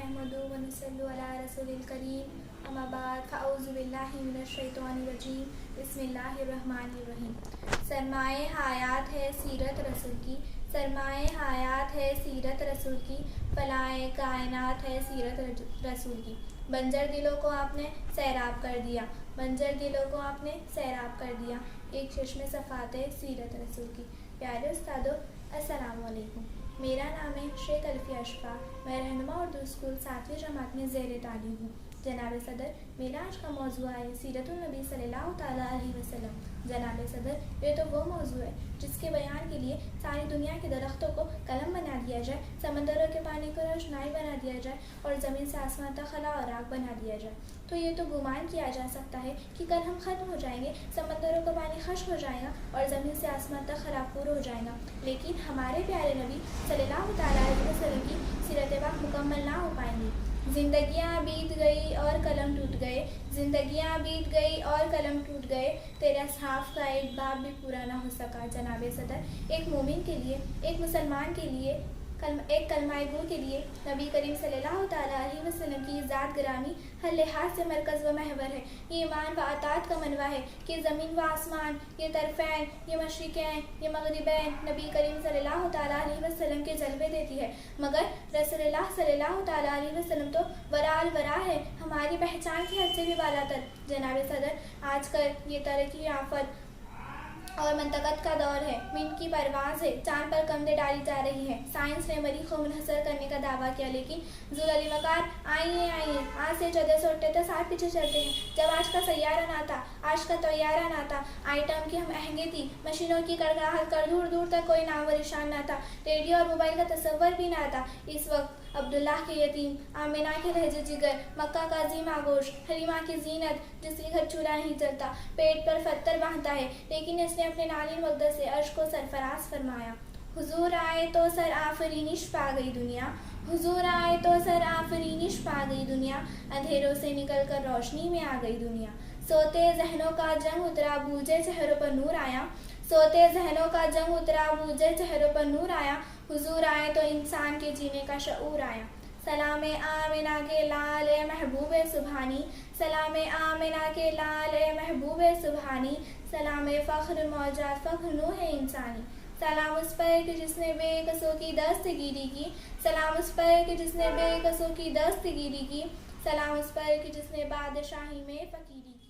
नहमदुहु व नसल्लु अला रसूलिल करीम अम्मा बाद फ़अऊज़ु बिल्लाहि मिनश शैतानिर रजीम बिस्मिल्लाहिर रहमानिर रहीम। सरमाए हयात है सीरत रसूल की, सरमाए हयात है सीरत रसूल की, फलाए कायनात है सीरत रसूल की। बंजर दिलों को आपने सैराब कर दिया, बंजर दिलों को आपने सैराब कर दिया, एक चश्मे सफ़ात है सीरत रसूल की। प्यारे उस्तादों, अस्सलाम वालेकुम। मेरा नाम है शेख अल्फिया अशफा। मैं रहनुमा उर्दू स्कूल 7वीं जमात में ज़ेर तालीम हूँ। जनाब सदर, मेरा आज का मौजू है सीरतुन नबी सल्लल्लाहु तआला अलैहि वसल्लम। जनाब सदर, ये तो वो मौजू है जिसके बयान के लिए सारी दुनिया के दरख्तों को कलम बना दिया जाए, समंदरों के पानी को रोशनाई बना दिया जाए और ज़मीन से आसमान तक खला और आग बना दिया जाए। तो ये तो गुमान किया जा सकता है कि कल हम ख़त्म हो जाएंगे, समंदरों का पानी खश्क हो जाएगा और ज़मीन से आसमान तक खलापूर हो जाएगा, लेकिन हमारे प्यारे नबी सल्लल्लाहु तआला अलैहि वसल्लम की सीरत पाक मुकम्मल ना हो पाएंगी। ज़िंदगियाँ बीत गई और कलम टूट गए, ज़िंदगियाँ बीत गई और कलम टूट गए, तेरा साफ का एक बाब भी पूरा ना हो सका। जनाब सदर, एक मोमिन के लिए, एक मुसलमान के लिए, एक कलमाए गो के लिए नबी करीम सल्लल्लाहु तआला अलैहि वसल्लम की ज़ात ग्रामी हर लिहाज से मरकज़ व महवर है। ये ईमान व अताअत का मनवा है कि ज़मीन व आसमान, ये तरफ़ैन, ये मशरिक़ैन, ये मग़रिबैन नबी करीम सल्लल्लाहु तआला अलैहि वसल्लम के जलवे देती है, मगर रसूलुल्लाह सल्लल्लाहु तआला अलैहि वसल्लम तो वराल वरा है, हमारी पहचान की हद से भी बालातर। जनाब सदर, आजकल ये तरक्की आफत और मंतकत का दौर है, मिनट की परवाज़ है, चांद पर कमरें डाली जा रही हैं। साइंस ने मरीख़ को मुनहसर करने का दावा किया, लेकिन ज़ुल वक़ार आइए आइए, आज से 1438 साल पीछे चलते हैं, जब आज का सैयारा ना था, आज का तैयारा ना था, आइटम की हम अहंगे थी, मशीनों की कड़काहट कर दूर दूर तक कोई नाम व निशान ना था, रेडियो और मोबाइल का तसव्वुर भी ना था। इस वक्त अब्दुल्लाह के यतीम, आमिना के लहजे जिगर, मक्का का अजीम आगोश, हलीमा की जीनत जिसके घर चूल्हा नहीं चलता, पेट पर पत्थर बांधता है, लेकिन इसने अपने नाली मक़दस से अर्श को सरफराज फरमाया। हुजूर आए तो सर आफरीनिश पा गई दुनिया, हुजूर आए तो सर आफरीनिश पा गई दुनिया, अंधेरों से निकल कर रोशनी में आ गई दुनिया। सोते जहनों का जंग उतरा, बूझे चेहरों पर नूर आया, सोते जहनों का जंग उतरा, बूझे चेहरों पर नूर आया, हुजूर आए तो इंसान के जीने का शऊर आया। सलाम आमिना के लाल ए महबूब सुबहानी, सलाम आमिना के लाल ए महबूब सुबहानी, सलाम फ़ख्र मौजा फ़ख्र नूह इंसानी। सलाम उस पर कि जिसने बेकसों की दस्तगीरी की, सलाम उस पर कि जिसने बेकसों की दस्तगीरी की, सलाम उस पर कि जिसने बादशाही में फ़कीरी की।